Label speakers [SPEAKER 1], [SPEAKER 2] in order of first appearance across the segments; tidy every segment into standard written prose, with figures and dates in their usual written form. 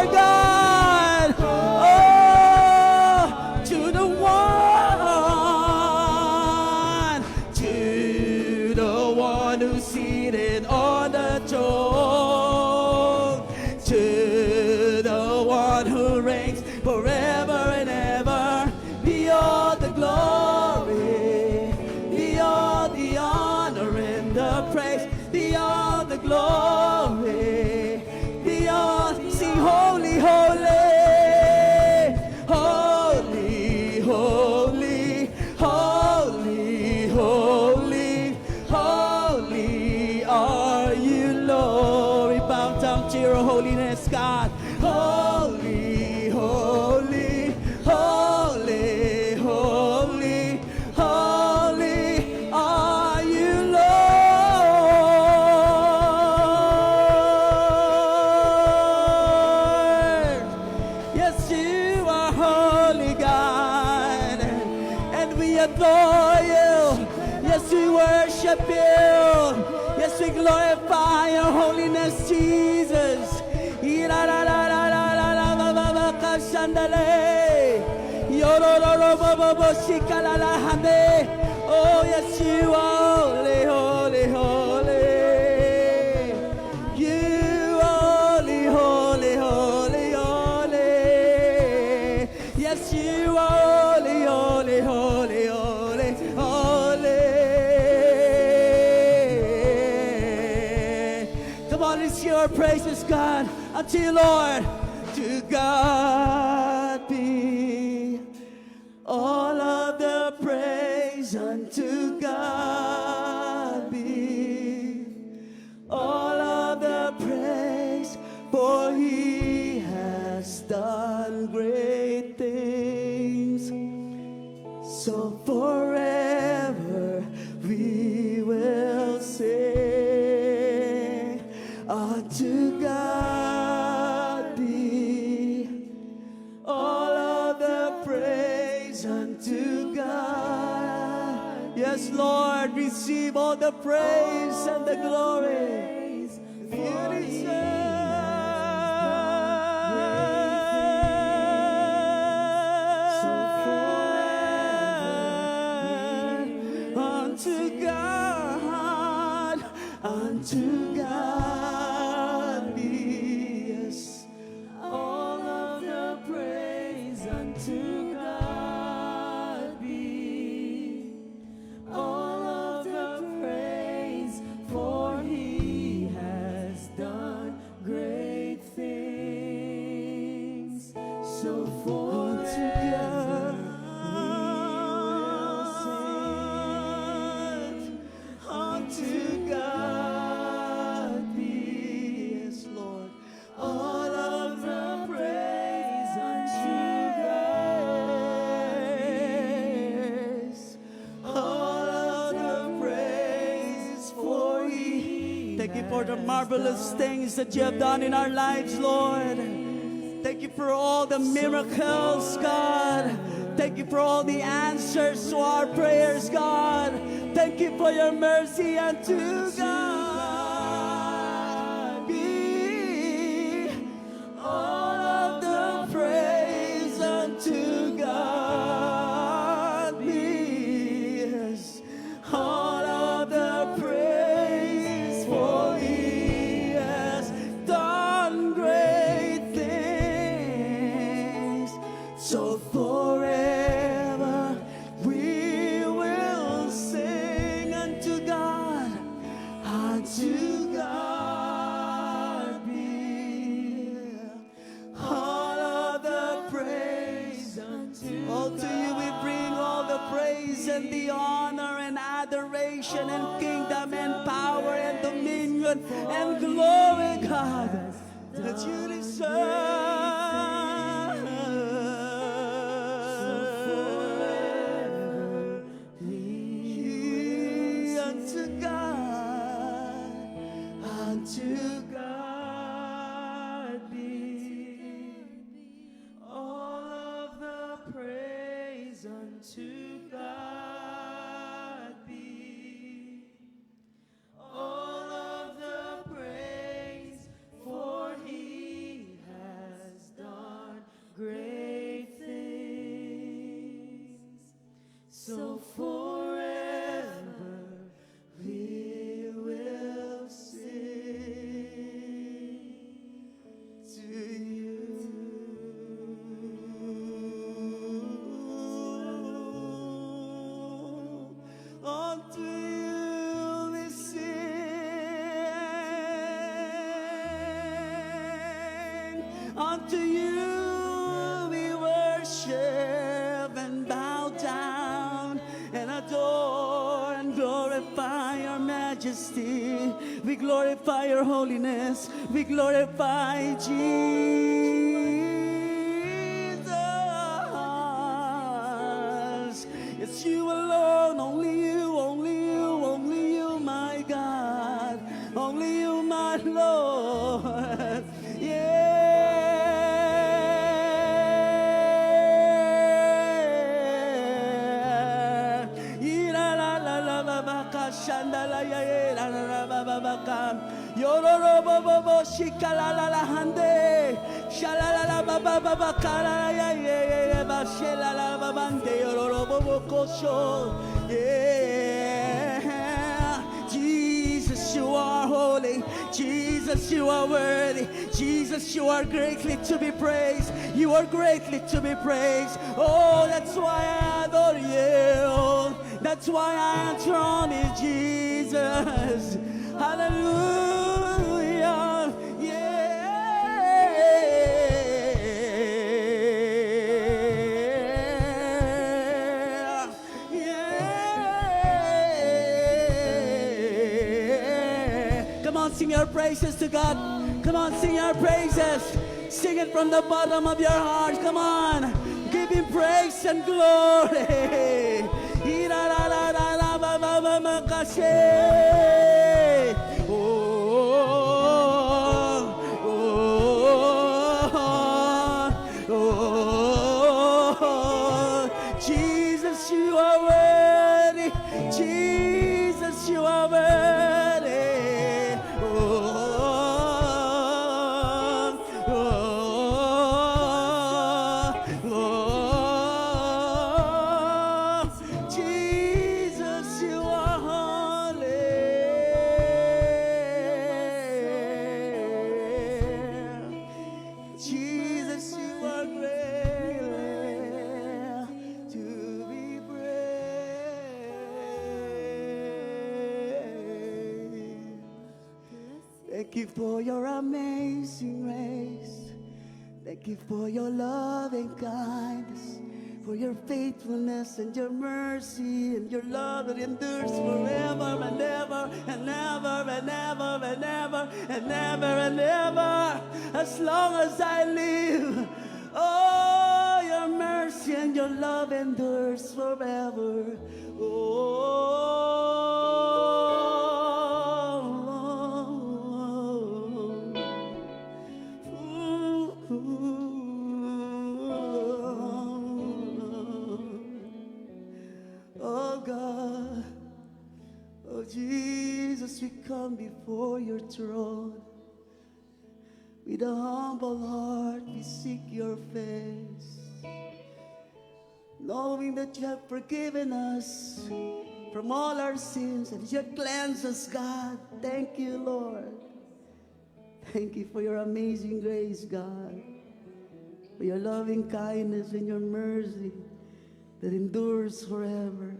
[SPEAKER 1] our God. Oh, to the one who's seated on the throne, to the one who reigns forever and ever. Be all the glory, be all the honor and the praise, be all the glory, be all. Sing holy, holy, holy, holy, holy, holy, holy are you, Lord. We bow down to your holiness, God. Holy, holy, holy, holy, holy are you, Lord. Yes, you are holy, God, and we adore you. Yes, we worship you. Yes, we glorify your holiness, Jesus. Oh, yes, you are holy, holy, holy. You holy, holy, holy, holy. Yes, you are holy, holy, holy, holy, holy. Come on, let's hear our praises, God, unto you, Lord. To God be all of the praise, unto God be all of the praise, for he has done great things. So forever we will sing, unto God be all of the praise, unto God. Yes, Lord, receive all the praise and the glory. You deserve. Unto God, unto God be, yes, all of the praise, unto God be all of the praise, for he has done great things. So forever unto God be, yes, Lord, all of the praise, unto God, all of the praise, for he. Thank you for the marvelous things that you have done in our lives, Lord. Thank you for all the miracles, God. Thank you for all the answers to our prayers, God. Thank you for your mercy, and to God be all of the praise, unto God be, yes, all of the praise, for he has done great things. So forever we will sing, unto God be all of the praise. All to you we bring all the praise and the honor and adoration and kingdom and power and dominion and glory, God, that you deserve. Unto God be all of the praise, unto God be all of the praise, Unto you we worship and bow down and adore and glorify your majesty. We glorify your holiness. We glorify Jesus. It's you alone, only you, only you, only you, my God. Only you, my Lord. Yeah. Ira la la la la baka shandala ya ya la la la ba ba baka. Yororo bo bo bo shikala la la hande. Shala la la ba ba ba baka la ya ya ya ba shela la ba bande yororo bo bo kosho. Yeah. Jesus, you are holy. Jesus, you are worthy. Jesus, you are greatly to be praised. You are greatly to be praised. Oh, that's why I adore you. That's why I enthrone you, Jesus. Hallelujah. Yeah. Yeah. Come on, sing your praises to God. Come on, sing your praises. Sing it from the bottom of your heart. Come on. Give him praise and glory. Jesus, you are worthy. Jesus, you are worthy. Jesus, you are holy. Jesus, you are great to be praised. Thank you for your amazing grace. Thank you for your love and kindness, for your faithfulness and your mercy and your love that endures forever and ever and ever and ever and ever and ever and ever, as long as I live. Oh, your mercy and your love endures forever. Oh God, oh Jesus, we come before your throne. With a humble heart, we seek your face, knowing that you have forgiven us from all our sins and you have cleansed us, God. Thank you, Lord. Thank you for your amazing grace, God, for your loving kindness and your mercy that endures forever.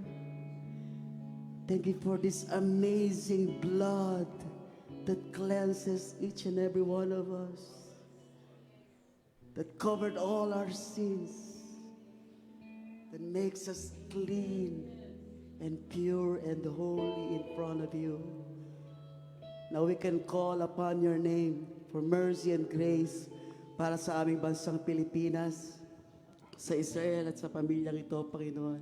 [SPEAKER 1] Thank you for this amazing blood that cleanses each and every one of us, that covered all our sins, that makes us clean and pure and holy in front of you. Now we can call upon your name for mercy and grace para sa aming bansang Pilipinas, sa Israel at sa pamilyang ito, Panginoon.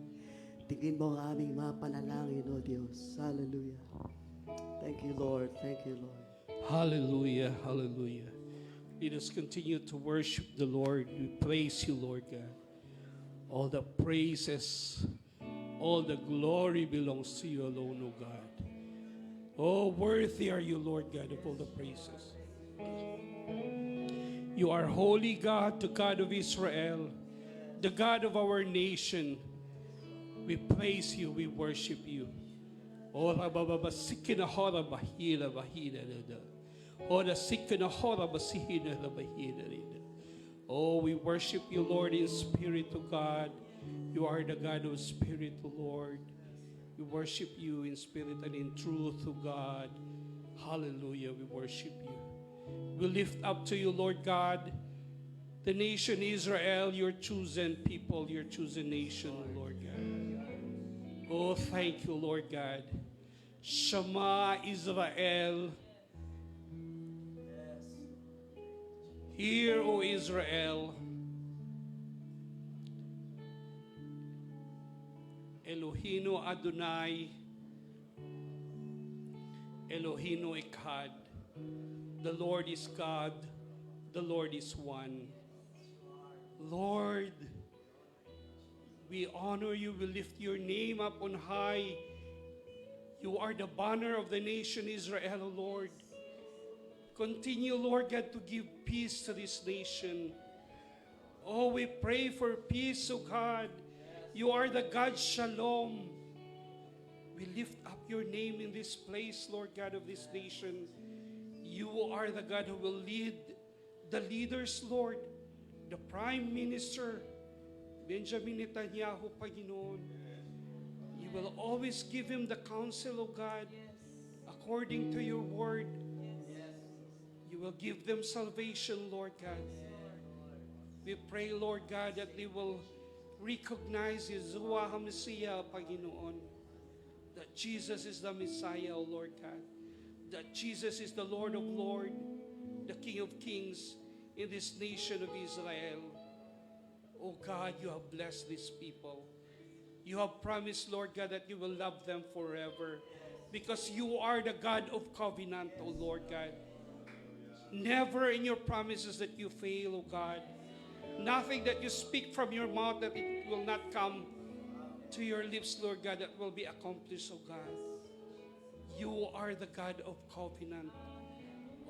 [SPEAKER 1] Tingin mo ang aming mga panalangin, O Diyos. Hallelujah. Thank you, Lord. Thank you, Lord.
[SPEAKER 2] Hallelujah, hallelujah. Let us continue to worship the Lord. We praise you, Lord God. All the praises, all the glory belongs to you alone, O God. Oh, worthy are you, Lord God, of all the praises. You are holy God, the God of Israel, the God of our nation. We praise you, we worship you. Ora baba sikina hora bahira bahira da. Ora sikina hora basihina da bahira da. Oh, we worship you, Lord, in spirit, O God. You are the God of spirit, O Lord. We worship you in spirit and in truth, O God. Hallelujah, we worship you. We lift up to you, Lord God, the nation Israel, your chosen people, your chosen nation, Lord God. Oh, thank you, Lord God. Shema Israel. Hear, O Israel. Elohino Adonai, Elohino Echad. The Lord is God, the Lord is one. Lord, we honor you, we lift your name up on high. You are the banner of the nation Israel, O Lord. Continue, Lord God, to give peace to this nation. Oh, we pray for peace, O God. You are the God Shalom. We lift up your name in this place, Lord God of this nation. You are the God who will lead the leaders, Lord. The Prime Minister, Benjamin Netanyahu, Panginoon. You will always give him the counsel, O God, according to your word. You will give them salvation, Lord God. We pray, Lord God, that they will recognize Yeshua HaMessiah, Panginoon. That Jesus is the Messiah, O Lord God. That Jesus is the Lord of Lords, the King of Kings in this nation of Israel. Oh God, you have blessed these people. You have promised, Lord God, that you will love them forever. Because you are the God of covenant, O Lord God. Never in your promises that you fail, O God. Nothing that you speak from your mouth that it will not come to your lips, Lord God, that will be accomplished, O God. You are the God of covenant.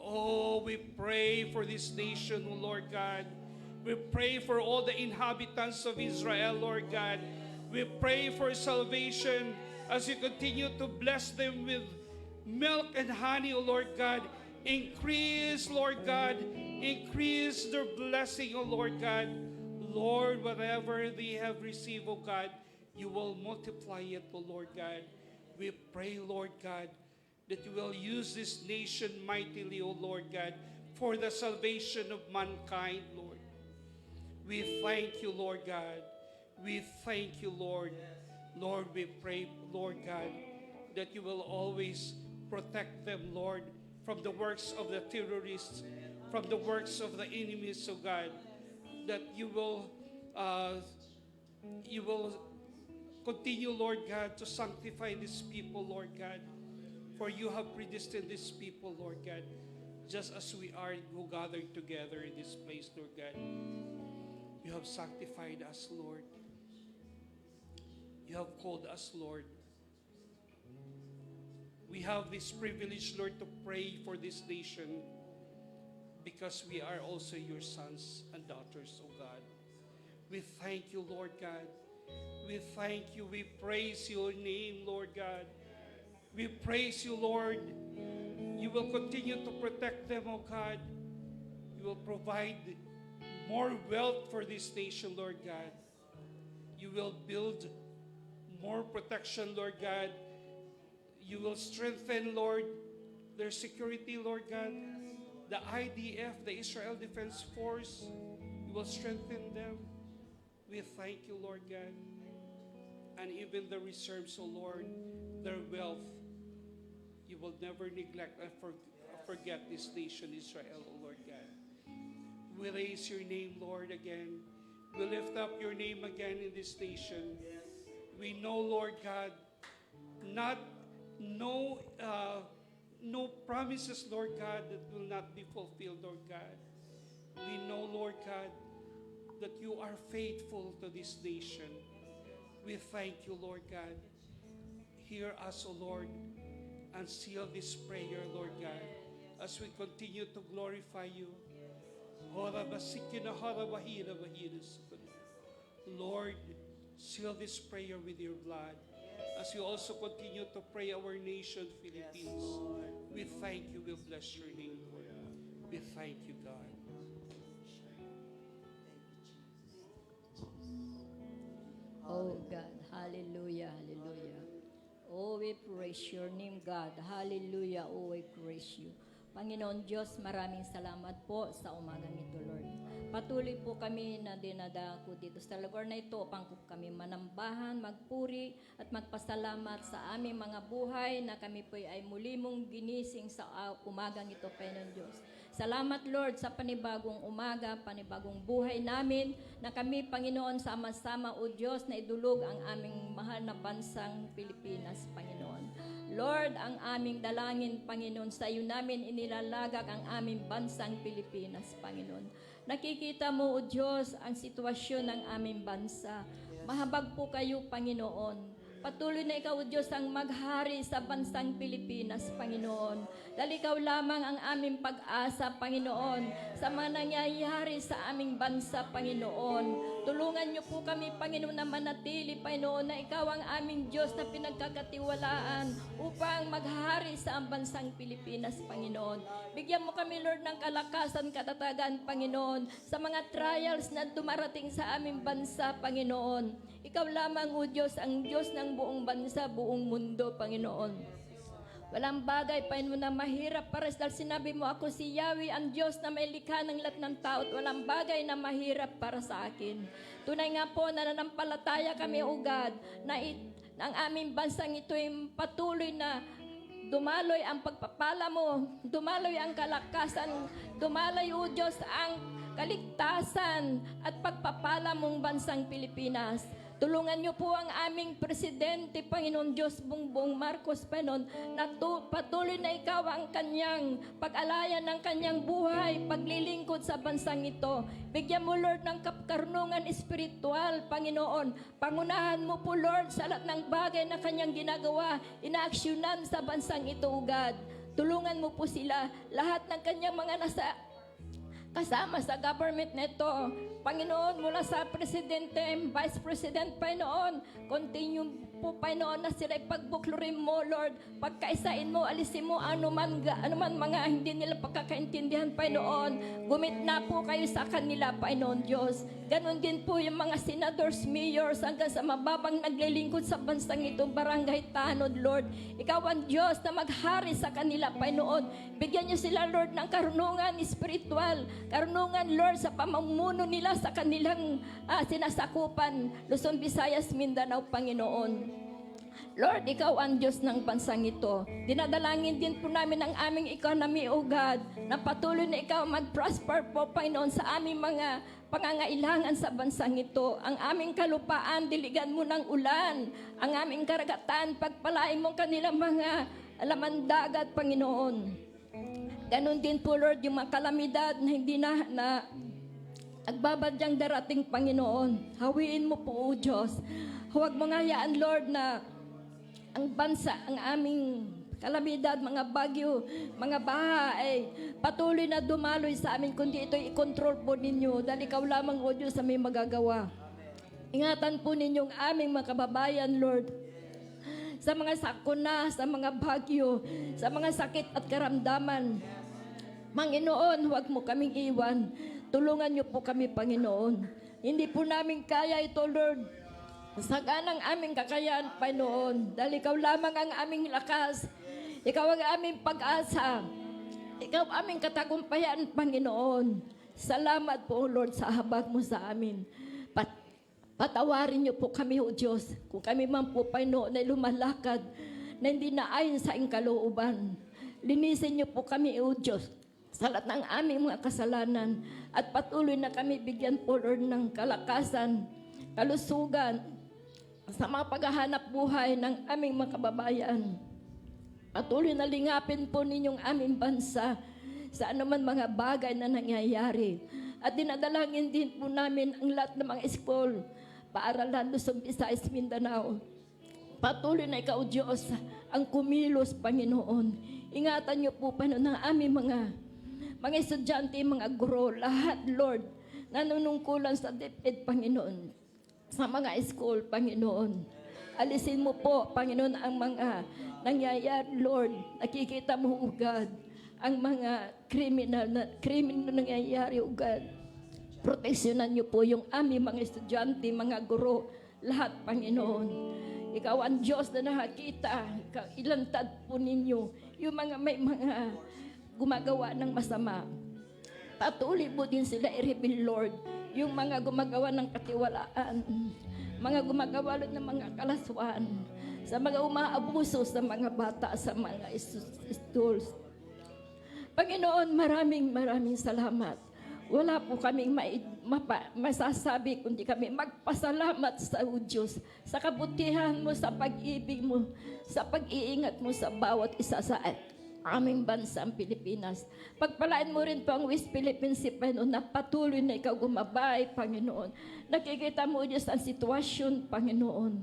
[SPEAKER 2] Oh, we pray for this nation, O Lord God. We pray for all the inhabitants of Israel, Lord God. We pray for salvation as you continue to bless them with milk and honey, O Lord God. Increase, Lord God. Increase their blessing, O Lord God. Lord, whatever they have received, O God, you will multiply it, O Lord God. We pray, Lord God, that you will use this nation mightily, O Lord God, for the salvation of mankind, Lord. We thank you, Lord God. We thank you, Lord. Lord, we pray, Lord God, that you will always protect them, Lord, from the works of the terrorists, from the works of the enemies, O God, that you will continue, Lord God, to sanctify these people, Lord God, for you have predestined these people, Lord God, just as we are who gathered together in this place, Lord God. You have sanctified us, Lord. You have called us, Lord. We have this privilege, Lord, to pray for this nation because we are also your sons and daughters, oh God. We thank you, Lord God. We thank you. We praise your name, Lord God. We praise you, Lord. You will continue to protect them, oh God. You will provide more wealth for this nation, Lord God. You will build more protection, Lord God. You will strengthen, Lord, their security, Lord God. The IDF, the Israel Defense Force, you will strengthen them. We thank you, Lord God. And even the reserves, oh Lord, their wealth, you will never neglect and forget this nation, Israel, oh Lord God. We raise your name, Lord, again. We lift up your name again in this nation. We know, Lord God, no promises, Lord God, that will not be fulfilled, Lord God. We know, Lord God, that you are faithful to this nation. We thank you, Lord God. Hear us, O Lord, and seal this prayer, Lord God, as we continue to glorify you. Lord, seal this prayer with your blood as we also continue to pray our nation, Philippines. We thank you. We bless your name, Lord. We thank you, God.
[SPEAKER 3] Oh God, hallelujah, hallelujah. Oh, we praise your name, God. Hallelujah. Oh, we praise you. Panginoon Diyos, maraming salamat po sa umagang ito, Lord. Patuloy po kami na dinadako dito sa lugar na ito upang kami manambahan, magpuri at magpasalamat sa aming mga buhay na kami po ay muli mong ginising sa umagang ito, Panginoon Diyos. Salamat, Lord, sa panibagong umaga, panibagong buhay namin na kami, Panginoon, sama-sama, O Diyos, na idulog ang aming mahal na bansang Pilipinas, Panginoon. Lord, ang aming dalangin, Panginoon, sa iyo namin inilalagak ang aming bansang Pilipinas, Panginoon. Nakikita mo, O Diyos, ang sitwasyon ng aming bansa. Mahabag po kayo, Panginoon. Patuloy na ikaw, O Diyos, ang maghari sa bansang Pilipinas, Panginoon. Dahil ikaw lamang ang aming pag-asa, Panginoon, sa mga nangyayari sa aming bansa, Panginoon. Tulungan niyo po kami, Panginoon, na manatili, Panginoon, na ikaw ang aming Diyos na pinagkakatiwalaan upang maghari sa ang bansang Pilipinas, Panginoon. Bigyan mo kami, Lord, ng kalakasan, katatagan, Panginoon, sa mga trials na dumarating sa aming bansa, Panginoon. Ikaw lamang, O Diyos, ang Diyos ng buong bansa, buong mundo, Panginoon. Walang bagay, Panginoon, na mahirap para dahil sinabi mo, ako si Yahweh, ang Diyos na may likha ng lahat ng tao at walang bagay na mahirap para sa akin. Tunay nga po, nananampalataya kami, O God, na ang aming bansang ito ay patuloy na dumaloy ang pagpapala mo, dumaloy ang kalakasan, dumaloy, O Diyos, ang kaligtasan at pagpapala mong bansang Pilipinas. Tulungan niyo po ang aming Presidente, Panginoon Diyos, Bongbong Marcos, Panginoon, na patuloy na ikaw ang kanyang pag-alaya ng kanyang buhay, paglilingkod sa bansang ito. Bigyan mo, Lord, ng karunungan espiritual, Panginoon. Pangunahan mo po, Lord, sa lahat ng bagay na kanyang ginagawa, inaaksyonan sa bansang ito, O God. Tulungan mo po sila, lahat ng kanyang mga nasa kasama sa government nito. Panginoon, mula sa Presidente, Vice President, Panginoon, continue po, Panginoon, na sila pagbuklurin mo, Lord. Pagkaisain mo, alisin mo anuman mga hindi nila pagkakaintindihan, Panginoon. Gumit na po kayo sa kanila, Panginoon Diyos. Ganon din po yung mga senators, mayors, hanggang sa mababang naglilingkod sa bansang ito, barangay tanod, Lord. Ikaw ang Diyos na maghari sa kanila, Panginoon. Bigyan niyo sila, Lord, ng karunungan espiritual, karunungan, Lord, sa pamumuno nila sa kanilang sinasakupan, Luzon, Visayas, Mindanao, Panginoon. Lord, ikaw ang Diyos ng bansang ito. Dinadalangin din po namin ang aming economy, O God, na patuloy na ikaw mag-prosper po, Panginoon, sa aming mga pangangailangan sa bansang ito. Ang aming kalupaan, diligan mo ng ulan. Ang aming karagatan, pagpalain mo kanilang mga laman dagat, Panginoon. Ganon din po, Lord, yung mga kalamidad na hindi na agbabadyang darating, Panginoon. Hawiin mo po, O Diyos. Huwag mo nga hayaan, Lord, na ang bansa, ang aming kalamidad, mga bagyo, mga baha, ay patuloy na dumaloy sa amin, kundi ito i-control po ninyo. Dahil ikaw lamang, O Diyos, sa may magagawa. Ingatan po ninyong aming mga kababayan, Lord, sa mga sakuna, sa mga bagyo, sa mga sakit at karamdaman. Panginoon, huwag mo kaming iwan. Tulungan niyo po kami, Panginoon. Hindi po namin kaya ito, Lord, sa ganang aming kakayahan, Panginoon. Dahil ikaw lamang ang aming lakas. Ikaw ang aming pag-asa. Ikaw ang aming katagumpayan, Panginoon. Salamat po, Lord, sa habag mo sa amin. Patawarin niyo po kami, O Diyos, kung kami man po, Panginoon, ay lumalakad na hindi na ayon sa iyong kalooban. Linisin niyo po kami, O Diyos, sa lahat ng aming mga kasalanan. At patuloy na kami bigyan po, Lord, ng kalakasan, kalusugan, sa mga paghahanap buhay ng aming mga kababayan. Patuloy na lingapin po ninyong aming bansa sa anuman mga bagay na nangyayari. At dinadalangin din po namin ang lahat ng mga school, paaralan, Luzon, Visayas, Mindanao. Patuloy na ikaw, Diyos, ang kumilos, Panginoon. Ingatan niyo po, Panginoon, ng aming mga estudyante, mga guro, lahat, Lord, nanunungkulan sa DepEd, Panginoon, sa mga school, Panginoon. Alisin mo po, Panginoon, ang mga nangyayari, Lord. Nakikita mo, O God, ang mga kriminal na nangyayari, O God. Proteksyonan niyo po yung aming mga estudyante, mga guro, lahat, Panginoon. Ikaw ang Diyos na nakakita. Ilantad po ninyo yung mga may mga gumagawa ng masama. Patuloy mo din sila i-reveal, Lord, yung mga gumagawa ng katiwalaan, mga gumagawa ng mga kalaswaan, sa mga umaabuso sa mga bata, sa mga schools. Panginoon, maraming salamat. Wala po kaming masasabi kundi kami magpasalamat sa Diyos sa kabutihan mo, sa pag-ibig mo, sa pag-iingat mo sa bawat isa sa aming bansang Pilipinas. Pagpalain mo rin po ang West Philippines, Panginoon, na patuloy na ikaw gumabay, Panginoon. Nakikita mo, Diyos, ang sitwasyon, Panginoon.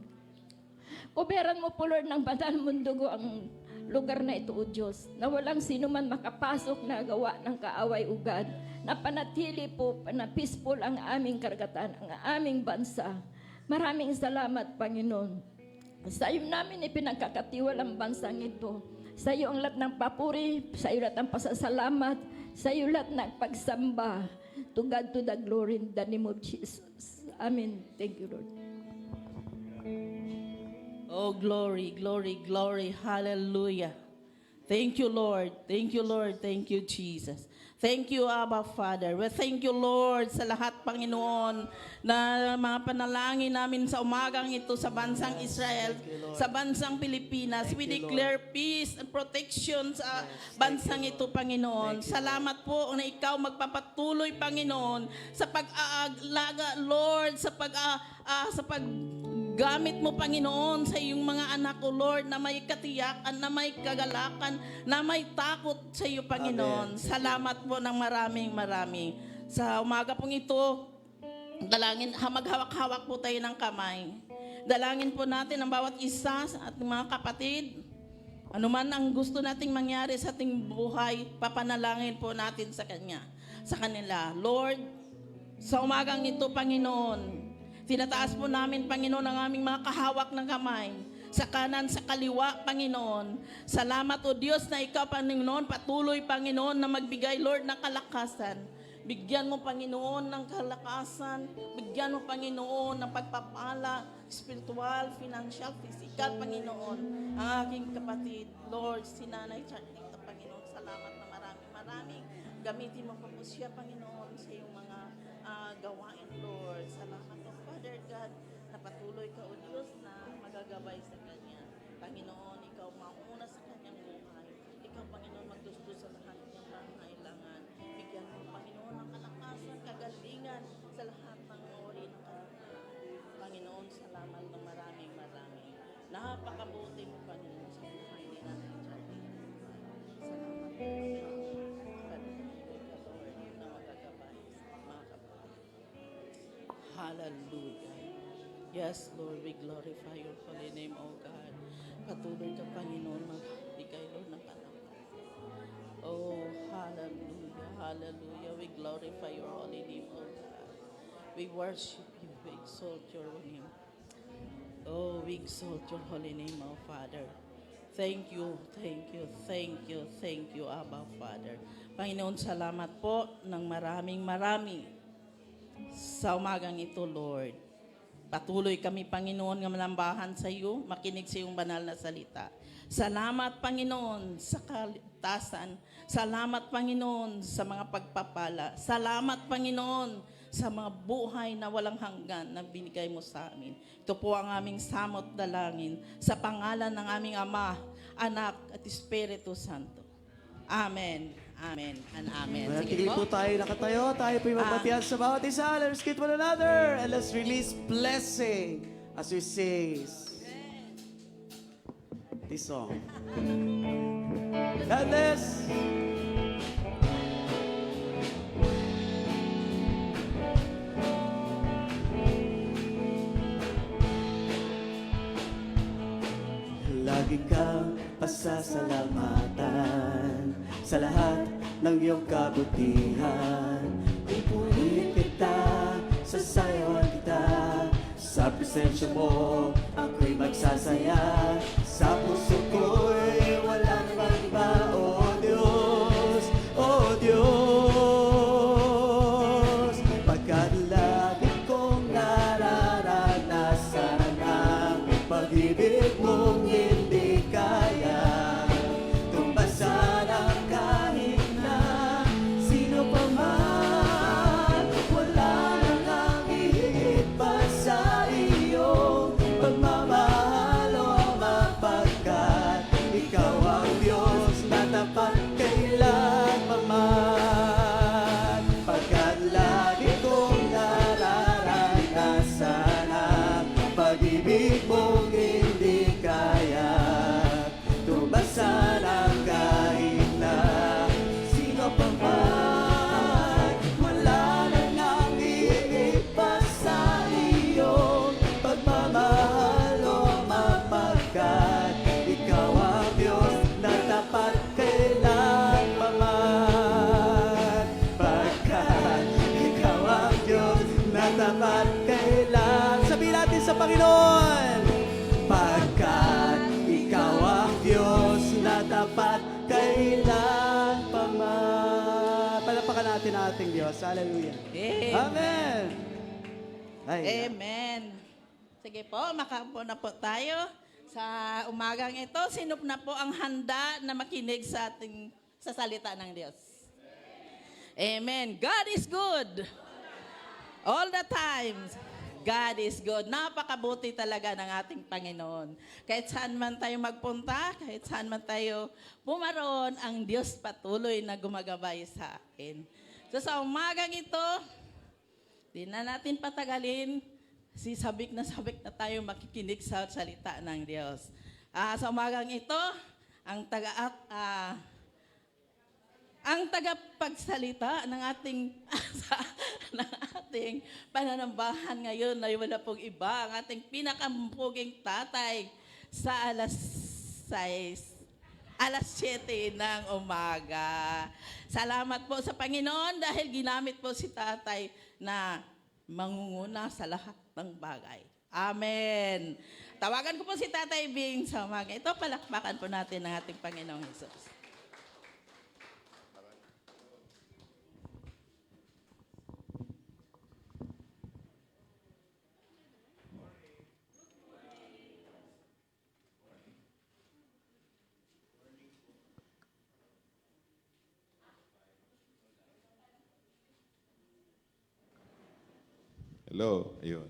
[SPEAKER 3] Kuberan mo po, Lord, ng banal mong dugo ang lugar na ito, O Diyos, na walang sino man makapasok na gawa ng kaaway-ugad, na panatili po, na peaceful ang aming karagatan, ang aming bansa. Maraming salamat, Panginoon. Sa iyo namin ipinagkakatiwal ang bansang ito. Sa iyo ang lahat ng papuri, sa iyo lahat ng pasasalamat, sa iyo lahat ng pagsamba. To God, to the glory in the name of Jesus. Amen. Thank you, Lord.
[SPEAKER 4] Oh, glory, glory, glory. Hallelujah. Thank you, Lord. Thank you, Lord. Thank you, Jesus. Thank you, Abba, Father. We thank you, Lord, sa lahat, Panginoon, na mga panalangin namin sa umagang ito sa bansang Israel, sa bansang Pilipinas. We declare peace and protection sa bansang ito, Panginoon. Salamat po na ikaw magpapatuloy, Panginoon, sa pag-aalaga, Lord, sa gamit mo, Panginoon, sa iyong mga anak ko, Lord, na may katiyakan, na may kagalakan, na may takot sa iyo, Panginoon.
[SPEAKER 1] Amen.
[SPEAKER 4] Salamat po ng maraming. Sa umaga pong ito, dalangin, maghawak-hawak po tayo ng kamay. Dalangin po natin ang bawat isa sa ating mga kapatid. Ano man ang gusto nating mangyari sa ating buhay, papanalangin po natin sa kanila. Lord, sa umagang ito, Panginoon, tinataas po namin, Panginoon, ang aming mga kahawak ng kamay. Sa kanan, sa kaliwa, Panginoon. Salamat, O Diyos, na ikaw, Panginoon, patuloy, Panginoon, na magbigay, Lord, ng kalakasan. Bigyan mo, Panginoon, ng kalakasan. Bigyan mo, Panginoon, ng pagpapala, spiritual, financial, physical, Panginoon. Ang aking kapatid, Lord, si Nanay Charlita, Panginoon, salamat na maraming. Gamitin mo pa po siya, Panginoon, sa iyong mga gawain, Lord. Salamat, O Father God, na patuloy ka, O Diyos, na magagabay sa Kanya. Panginoon, ikaw mauna sa Kanyang buhay. Ikaw, Panginoon, magdustos sa lahat ng pangailangan. Bigyan mo, Panginoon, ng kalakasan, kagalingan sa lahat ng uri ng kalakasan. Panginoon, salamat ng maraming. Napakabuti mo, Panginoon, sa buhay ni Nanay Charlie. Salamat, Panginoon. Hallelujah. Yes, Lord, we glorify your holy name, O God. Patuloy ka, Panginoon, magbigay, Lord, ng kalakasan. Oh, hallelujah. We glorify your holy name, O God. We worship you. We exalt your name. Oh, we exalt your holy name, O Father. Thank you, Abba, Father. Panginoon, salamat po ng marami sa umagang ito, Lord. Patuloy kami, Panginoon, nga malambahan sa iyo, makinig sa iyong banal na salita. Salamat, Panginoon, sa kaligtasan. Salamat, Panginoon, sa mga pagpapala. Salamat, Panginoon, sa mga buhay na walang hanggan na binigay mo sa amin. Ito po ang aming samot dalangin sa pangalan ng aming Ama, Anak at Espiritu Santo. Amen. Amen and amen. Sige
[SPEAKER 1] Sige po tayo nakatayo. Tayo po yung magbatihan sa bawat isa. Let's greet one another and let's release blessing as we sing this song. God bless. Lagi kang pasasalamatan sa lahat ng iyong kabutihan. Pupuri kita, sasayawan kita, sa presensya mo ako'y magsasaya. Sa puso ko'y walang iba, O Diyos, O Diyos. Pagkat lagi kong nararanasan ang pag-ibig mong hindi kaya. Tumbasan ang kahit tapat kailan. Sabihin natin sa Panginoon, pagkat ikaw ang Diyos na tapat kailan pa man. Palapakan natin ang ating Diyos. Hallelujah. Amen. Ay,
[SPEAKER 4] Amen. Sige po, makaupo na po tayo sa umagang ito. Sino na po ang handa na makinig sa ating sa salita ng Diyos? Amen. God is good. All the times. God is good. Napakabuti talaga ng ating Panginoon. Kahit saan man tayo magpunta, kahit saan man tayo pumaroon, ang Diyos patuloy na gumagabay sa akin. So sa umagang ito, di na natin patagalin, sabik na tayo makikinig sa salita ng Diyos. Sa umagang ito, ang tagapagsalita ng ating pananambahan ngayon ay wala pong iba, ang ating pinakampuging tatay sa alas 7 ng umaga. Salamat po sa Panginoon dahil ginamit po si tatay na mangunguna sa lahat ng bagay. Amen. Tawagan ko po si Tatay Bing sa umaga. Ito, palakpakan po natin ng ating Panginoong Hesus.
[SPEAKER 5] Hello, ayun.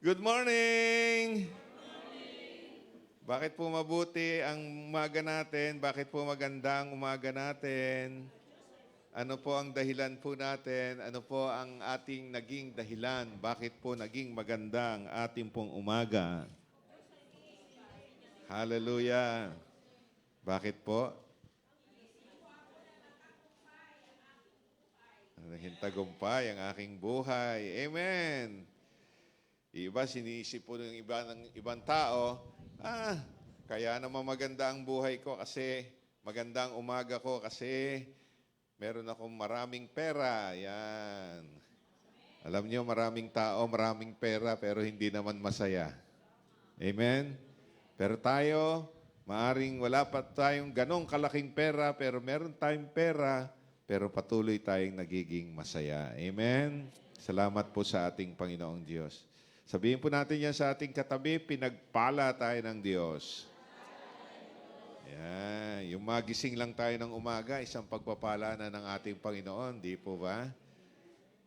[SPEAKER 5] Good morning! Bakit po mabuti ang umaga natin? Bakit po maganda ang umaga natin? Ano po ang dahilan po natin? Ano po ang ating naging dahilan? Bakit po naging maganda ang ating pong umaga? Hallelujah! Bakit po? Naging tagumpay ang aking buhay. Amen! Iba, sinisip po ng ibang tao, kaya naman maganda ang buhay ko kasi maganda ang umaga ko kasi meron akong maraming pera. Yan. Alam niyo, maraming tao, maraming pera, pero hindi naman masaya. Amen? Pero tayo, maaring wala pa tayong ganong kalaking pera, pero meron tayong pera, pero patuloy tayong nagiging masaya. Amen? Salamat po sa ating Panginoong Diyos. Sabihin po natin yan sa ating katabi, pinagpala tayo ng Diyos. Yan. Yung magising lang tayo ng umaga, isang pagpapala na ng ating Panginoon, di po ba?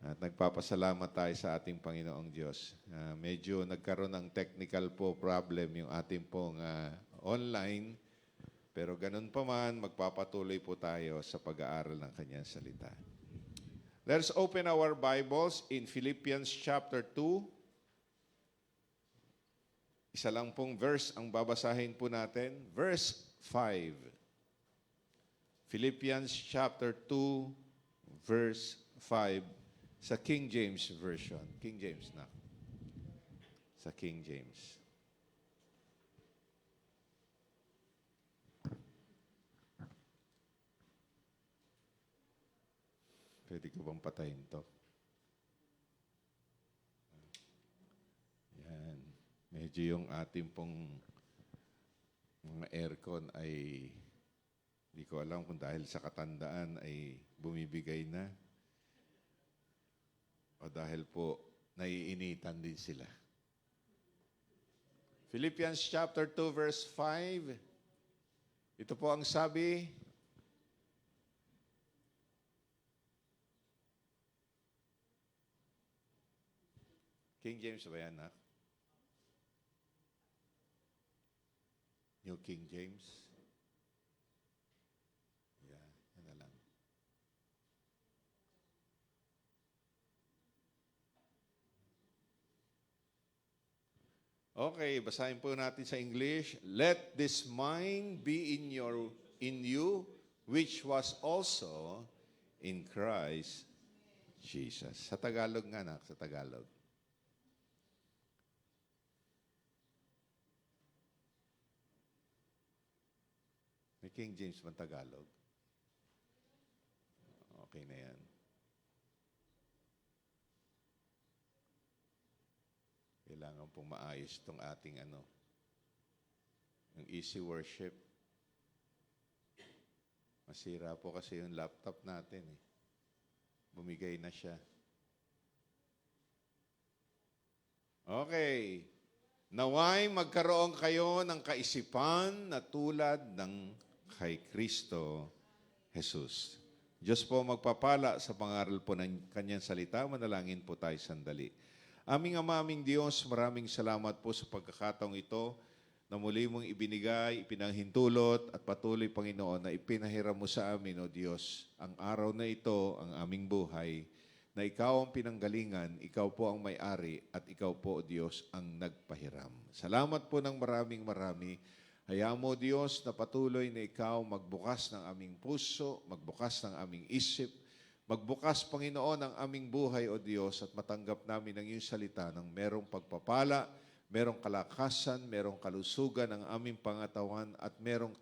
[SPEAKER 5] At nagpapasalamat tayo sa ating Panginoong Diyos. Medyo nagkaroon ng technical po problem yung ating pong online. Pero ganun pa man, magpapatuloy po tayo sa pag-aaral ng Kanyang salita. Let's open our Bibles in Philippians chapter 2. Isa lang pong verse ang babasahin po natin. Verse 5. Philippians chapter 2, verse 5 sa King James Version. King James na. Sa King James. Pwede ko bang patayin to? Yan. Medyo yung ating pong mga aircon ay hindi ko alam kung dahil sa katandaan ay bumibigay na o dahil po naiinitan din sila. Philippians chapter 2 verse 5. Ito po ang sabi, King James ba yan, nak? New King James? Yeah, yan na lang. Okay, basahin po natin sa English. Let this mind be in you, which was also in Christ Jesus. Sa Tagalog nga, nak, sa Tagalog. May King James man Tagalog? Okay na yan. kailangan pong maayos itong ating yung easy worship. Masira po kasi yung laptop natin eh. Bumigay na siya. Okay. Naway magkaroon kayo ng kaisipan na tulad ng kay Kristo Jesus. Diyos po magpapala sa pangaral po ng kanyang salita. Manalangin po tayo sandali. Aming Ama, aming Diyos, maraming salamat po sa pagkakataong ito na muli mong ibinigay, ipinanghintulot at patuloy, Panginoon, na ipinahiram mo sa amin, O Diyos, ang araw na ito, ang aming buhay, na ikaw ang pinanggalingan, ikaw po ang may-ari, at ikaw po, O Diyos, ang nagpahiram. Salamat po ng marami. Hayaan mo, Diyos, na patuloy na ikaw magbukas ng aming puso, magbukas ng aming isip, magbukas, Panginoon, ang aming buhay, O Diyos, at matanggap namin ang iyong salita ng merong pagpapala, merong kalakasan, merong kalusugan ng aming pangatawan, at merong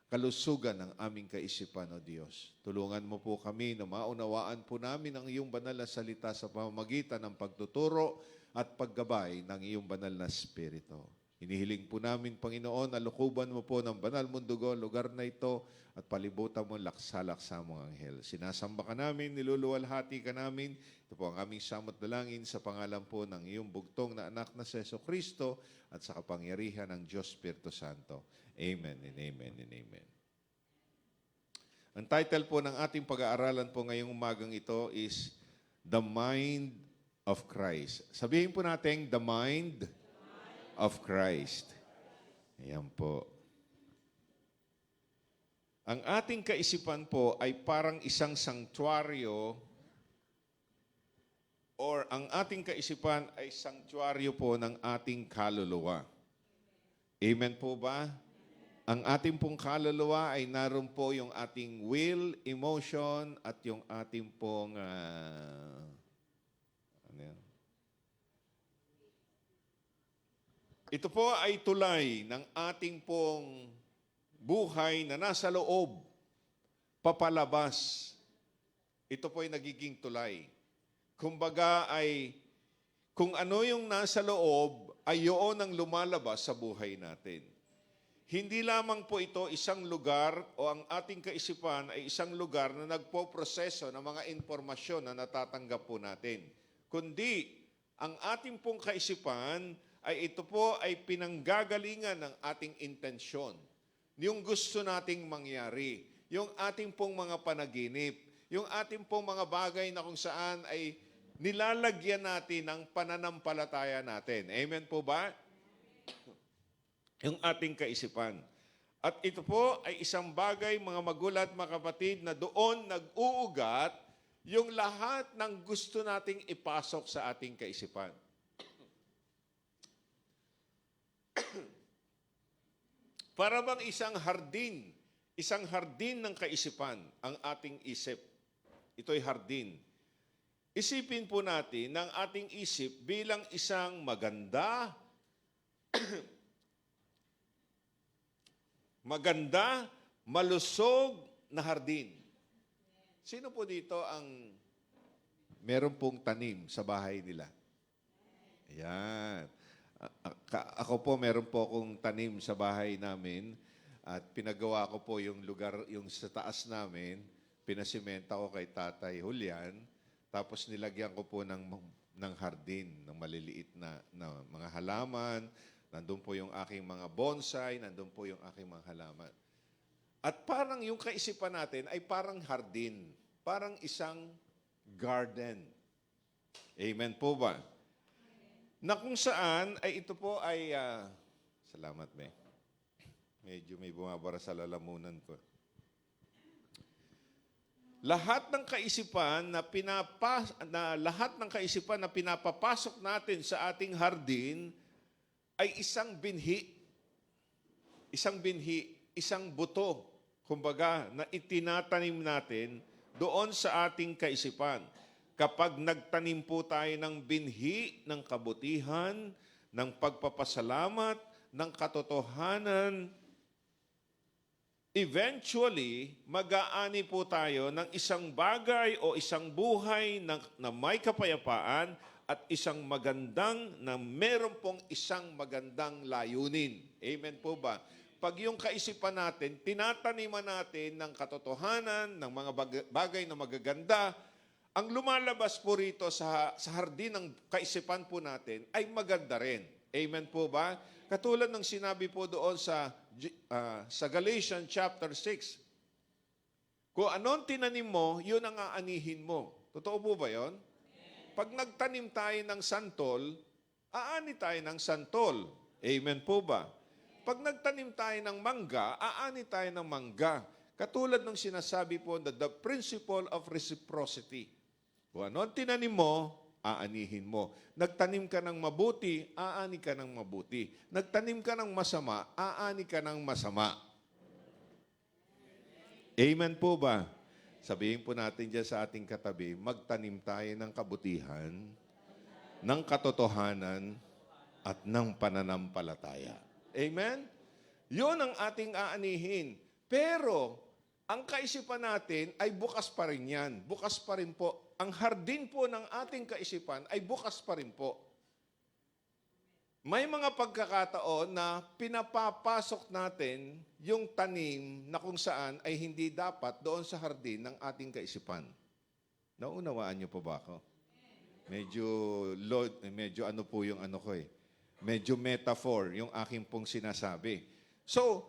[SPEAKER 5] kalusugan ng aming kaisipan, O Diyos. Tulungan mo po kami na maunawaan po namin ang iyong banal na salita sa pamamagitan ng pagtuturo at paggabay ng iyong banal na Espiritu. Hinihiling po namin, Panginoon, na lukuban mo po ng banal mundugo, lugar na ito, at palibutan mo laksa-laksa mong anghel. Sinasamba ka namin, niluluwalhati ka namin. Ito po ang aming samot dalangin sa pangalan po ng iyong bugtong na anak na si Jesucristo at sa kapangyarihan ng Diyos Espiritu Santo. Amen and amen and amen. Ang title po ng ating pag-aaralan po ngayong umagang ito is The Mind of Christ. Sabihin po natin, The Mind of Christ. Ayan po. Ang ating kaisipan po ay parang isang sanktuaryo or ang ating kaisipan ay sanktuaryo po ng ating kaluluwa. Amen po ba? Ang ating pong kaluluwa ay naroon po yung ating will, emotion, at yung ating pong ito po ay tulay ng ating pong buhay na nasa loob, papalabas. Ito po ay nagiging tulay. Kumbaga ay, kung ano yung nasa loob, ay yun ang lumalabas sa buhay natin. Hindi lamang po ito isang lugar o ang ating kaisipan ay isang lugar na nagpo-proseso ng mga impormasyon na natatanggap po natin. Kundi, ang ating pong kaisipan ay ito po ay pinanggagalingan ng ating intensyon. Yung gusto nating mangyari, yung ating pong mga panaginip, yung ating pong mga bagay na kung saan ay nilalagyan natin ng pananampalataya natin. Amen po ba? Yung ating kaisipan. At ito po ay isang bagay, mga magulat, mga kapatid, na doon nag-uugat yung lahat ng gusto nating ipasok sa ating kaisipan. Para bang isang hardin ng kaisipan ang ating isip. Ito'y hardin. Isipin po natin ng ating isip bilang isang maganda, malusog na hardin. Sino po dito ang meron pong tanim sa bahay nila? Ayan. Ako po, meron po akong tanim sa bahay namin at pinagawa ko po yung lugar, yung sa taas namin, pinasimenta ko kay Tatay Julian, tapos nilagyan ko po ng hardin, ng maliliit na mga halaman, nandun po yung aking mga bonsai, nandun po yung aking mga halaman. At parang yung kaisipan natin ay parang hardin, parang isang garden. Amen po ba? Na kung saan ay ito po ay, salamat medyo may bumabara sa lalamunan ko. Lahat ng kaisipan na pinapapasok natin sa ating hardin ay isang binhi, isang buto, kumbaga, na itinatanim natin doon sa ating kaisipan. Kapag nagtanim po tayo ng binhi, ng kabutihan, ng pagpapasalamat, ng katotohanan, eventually, mag-aani po tayo ng isang bagay o isang buhay na may kapayapaan at isang magandang na meron pong isang magandang layunin. Amen po ba? Pag yung kaisipan natin, tinataniman natin ng katotohanan, ng mga bagay na magaganda, ang lumalabas po rito sa hardin ng kaisipan po natin ay maganda rin. Amen po ba? Katulad ng sinabi po doon sa Galatians chapter 6. Kung anong tinanim mo, yun ang aanihin mo. Totoo po ba yun? Pag nagtanim tayo ng santol, aani tayo ng santol. Amen po ba? Pag nagtanim tayo ng mangga, aani tayo ng mangga. Katulad ng sinasabi po na the principle of reciprocity. Kung ano ang tinanim mo, aanihin mo. Nagtanim ka ng mabuti, aani ka ng mabuti. Nagtanim ka ng masama, aani ka ng masama. Amen po ba? Sabihin po natin dyan sa ating katabi, magtanim tayo ng kabutihan, ng katotohanan, at ng pananampalataya. Amen? Yun ang ating aanihin. Pero, ang kaisipan natin ay bukas pa rin yan. Bukas pa rin po. Ang hardin po ng ating kaisipan ay bukas pa rin po. May mga pagkakataon na pinapapasok natin yung tanim na kung saan ay hindi dapat doon sa hardin ng ating kaisipan. Naunawaan niyo po ba ako? Medyo ano po yung ano ko eh. Medyo metaphor yung aking pong sinasabi. So,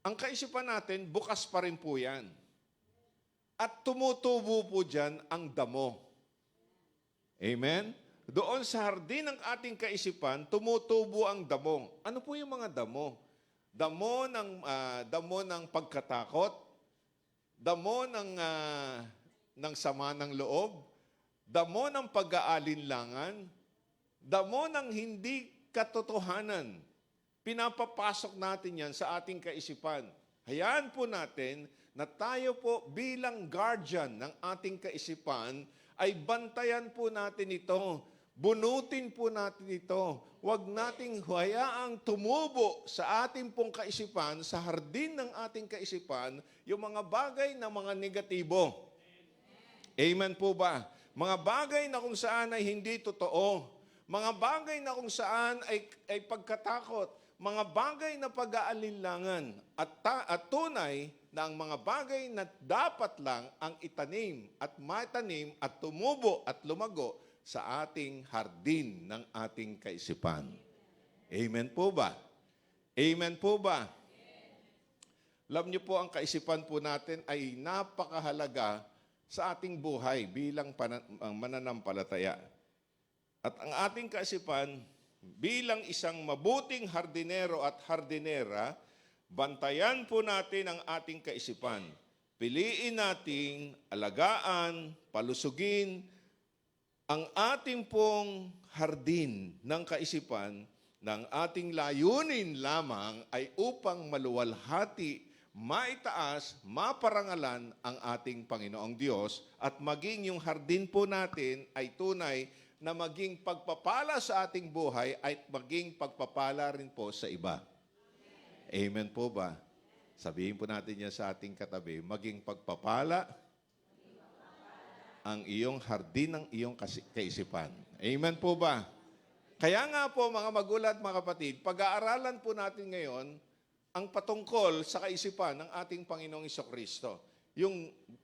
[SPEAKER 5] ang kaisipan natin, bukas pa rin po yan. At tumutubo po dyan ang damo. Amen? Doon sa hardin ng ating kaisipan, tumutubo ang damo. Ano po yung mga damo? Damo ng pagkatakot, damo ng sama ng loob, damo ng pag-aalinlangan, damo ng hindi katotohanan. Pinapapasok natin yan sa ating kaisipan. Hayaan po natin na tayo po bilang guardian ng ating kaisipan ay bantayan po natin ito. Bunutin po natin ito. Huwag nating hayaang tumubo sa ating pong kaisipan, sa hardin ng ating kaisipan, yung mga bagay na mga negatibo. Amen po ba? Mga bagay na kung saan ay hindi totoo. Mga bagay na kung saan ay pagkatakot. Mga bagay na pag-aalinlangan. At tunay na ang mga bagay na dapat lang ang itanim at matanim at tumubo at lumago sa ating hardin ng ating kaisipan. Amen po ba? Amen po ba? Alam niyo po, ang kaisipan po natin ay napakahalaga sa ating buhay bilang mananampalataya. At ang ating kaisipan, bilang isang mabuting hardinero at hardinera, bantayan po natin ang ating kaisipan. Piliin nating alagaan, palusugin, ang ating pong hardin ng kaisipan ng ating layunin lamang ay upang maluwalhati, maitaas, maparangalan ang ating Panginoong Diyos at maging yung hardin po natin ay tunay na maging pagpapala sa ating buhay at maging pagpapala rin po sa iba. Amen po ba? Sabihin po natin yan sa ating katabi, maging pagpapala ang iyong hardin ng iyong kaisipan. Amen po ba? Kaya nga po mga magulat, mga kapatid, pag-aaralan po natin ngayon ang patungkol sa kaisipan ng ating Panginoong Jesucristo.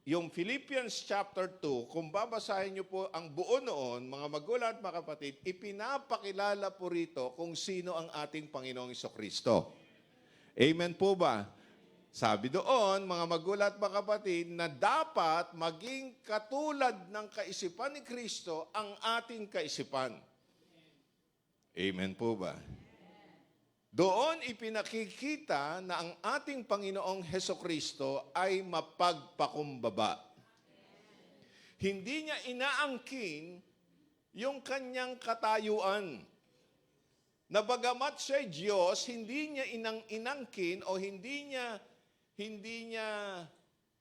[SPEAKER 5] Yung Philippians chapter 2, kung babasahin niyo po ang buo noon, mga magulat, mga kapatid, ipinapakilala po rito kung sino ang ating Panginoong Jesucristo. Amen po ba? Sabi doon, mga magulat, mga kapatid, na dapat maging katulad ng kaisipan ni Kristo ang ating kaisipan. Amen po ba? Doon ipinakikita na ang ating Panginoong Hesukristo ay mapagpakumbaba. Hindi niya inaangkin yung kanyang katayuan. Na bagamat siya Diyos, hindi niya inangkin o hindi niya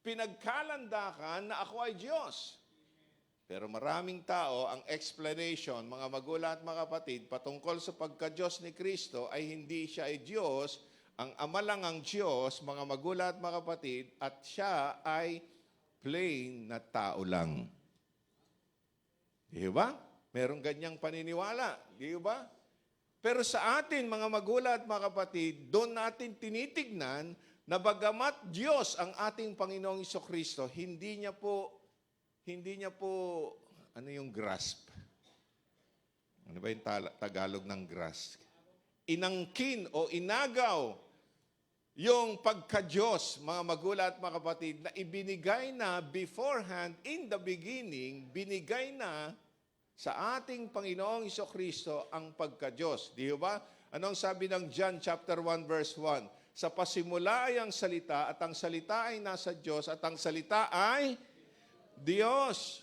[SPEAKER 5] pinagkalandakan na ako ay Diyos. Pero maraming tao, ang explanation, mga magulang at mga kapatid, patungkol sa pagka-Diyos ni Kristo ay hindi siya ay Diyos, ang Ama lang ang Diyos, mga magulang at mga kapatid, at siya ay plain na tao lang. Di ba? Meron ganyang paniniwala, di ba? Pero sa atin, mga magulang at mga kapatid, doon natin tinitignan na bagamat Diyos ang ating Panginoong Jesucristo, hindi niya po, ano yung grasp? Ano ba yung Tagalog ng grasp? Inangkin o inagaw yung pagka-Diyos, mga magulang at mga kapatid, na ibinigay na beforehand, in the beginning, binigay na sa ating Panginoong Jesucristo ang pagka-Diyos. Di ba? Anong sabi ng John chapter 1 verse 1? Sa pasimula ay ang salita at ang salita ay nasa Diyos at ang salita ay Diyos.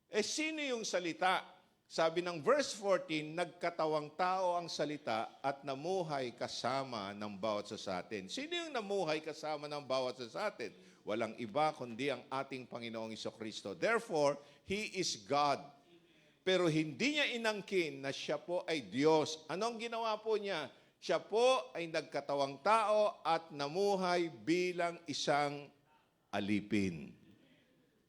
[SPEAKER 5] Sino yung salita? Sabi ng verse 14, nagkatawang tao ang salita at namuhay kasama ng bawat isa sa atin. Sino yung namuhay kasama ng bawat isa sa atin? Walang iba kundi ang ating Panginoong Jesucristo. Therefore, He is God. Pero hindi niya inangkin na siya po ay Diyos. Anong ginawa po niya? Siya po ay nagkatawang tao at namuhay bilang isang alipin.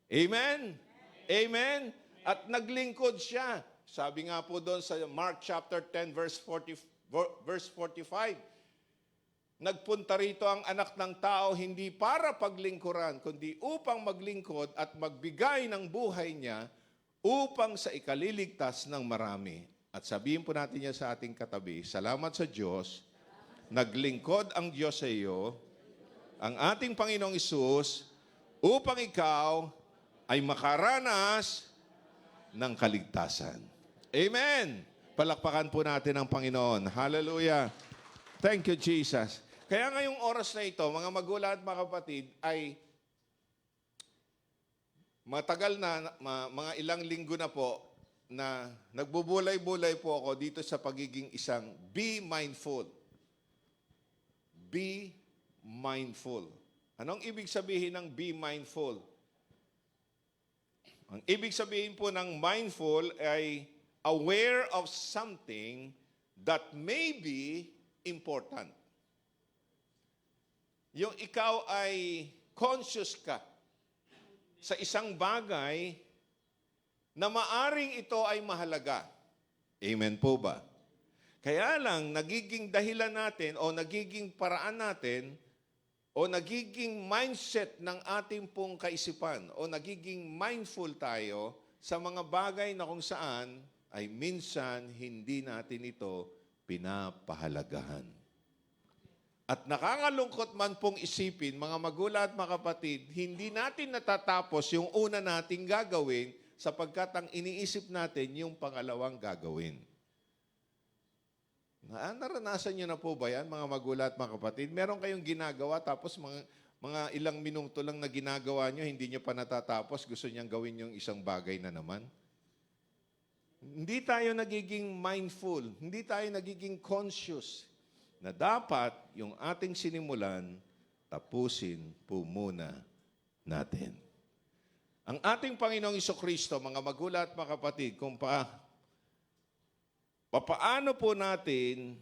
[SPEAKER 5] Amen? Amen? At naglingkod siya. Sabi nga po doon sa Mark chapter 10 verse 45, nagpunta rito ang anak ng tao hindi para paglingkuran, kundi upang maglingkod at magbigay ng buhay niya upang sa ikaliligtas ng marami. At sabihin po natin niya sa ating katabi, salamat sa Diyos, naglingkod ang Diyos sa iyo, ang ating Panginoong Isus, upang ikaw ay makaranas ng kaligtasan. Amen! Palakpakan po natin ang Panginoon. Hallelujah! Thank you, Jesus. Kaya ngayong oras na ito, mga magulang at mga kapatid, ay matagal na, mga ilang linggo na po, na nagbubulay-bulay po ako dito sa pagiging isang be mindful. Be mindful. Anong ibig sabihin ng be mindful? Ang ibig sabihin po ng mindful ay aware of something that may be important. Yung ikaw ay conscious ka sa isang bagay na maaring ito ay mahalaga. Amen po ba? Kaya lang, nagiging dahilan natin o nagiging paraan natin o nagiging mindset ng ating pong kaisipan o nagiging mindful tayo sa mga bagay na kung saan ay minsan hindi natin ito pinapahalagahan. At nakakalungkot man pong isipin, mga magulang at mga kapatid, hindi natin natatapos yung una nating gagawin sapagkat ang iniisip natin yung pangalawang gagawin. Naranasan niyo na po ba yan, mga magulang at mga kapatid? Meron kayong ginagawa tapos mga ilang minuto lang na ginagawa niyo, hindi niyo pa natatapos, gusto niyang gawin yung isang bagay na naman? Hindi tayo nagiging mindful, hindi tayo nagiging conscious na dapat yung ating sinimulan, tapusin po muna natin. Ang ating Panginoong Jesucristo, mga magulang at mga kapatid, kung papaano po natin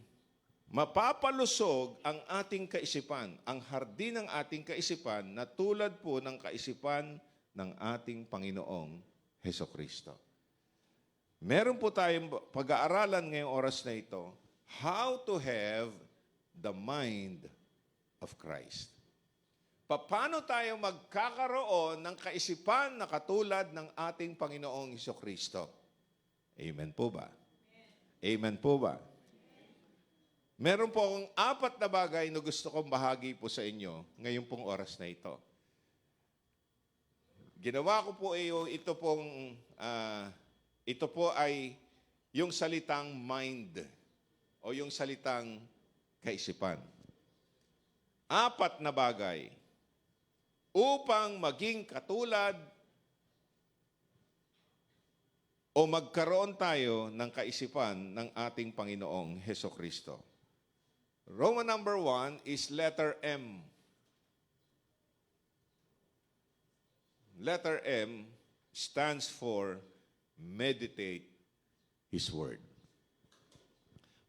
[SPEAKER 5] mapapalusog ang ating kaisipan, ang hardin ng ating kaisipan na tulad po ng kaisipan ng ating Panginoong Jesucristo. Meron po tayong pag-aaralan ngayong oras na ito, how to have the mind of Christ. Paano tayo magkakaroon ng kaisipan na katulad ng ating Panginoong Jesucristo? Amen po ba? Amen po ba? Meron po akong 4 na bagay na gusto kong bahagi po sa inyo ngayon pong oras na ito. Ginawa ko po ito po ay yung salitang mind o yung salitang kaisipan. 4 na bagay upang maging katulad o magkaroon tayo ng kaisipan ng ating Panginoong Hesukristo. Roman number 1 is letter M. Letter M stands for meditate His Word.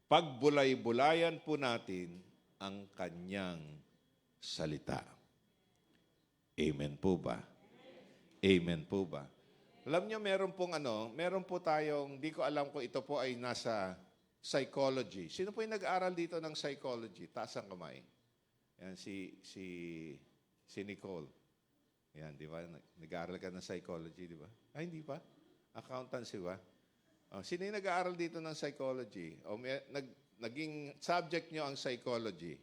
[SPEAKER 5] Pagbulay-bulayan po natin ang Kanyang salita. Amen po ba? Amen po ba? Alam niyo, meron po tayong, di ko alam kung ito po ay nasa psychology. Sino po yung nag-aaral dito ng psychology? Taas ang kamay. Yan, si Nicole. Yan, di ba? Nag-aaral ka ng psychology, di ba? Ay, hindi pa? Accountancy ba? Oh, sino yung nag-aaral dito ng psychology? O naging subject nyo ang psychology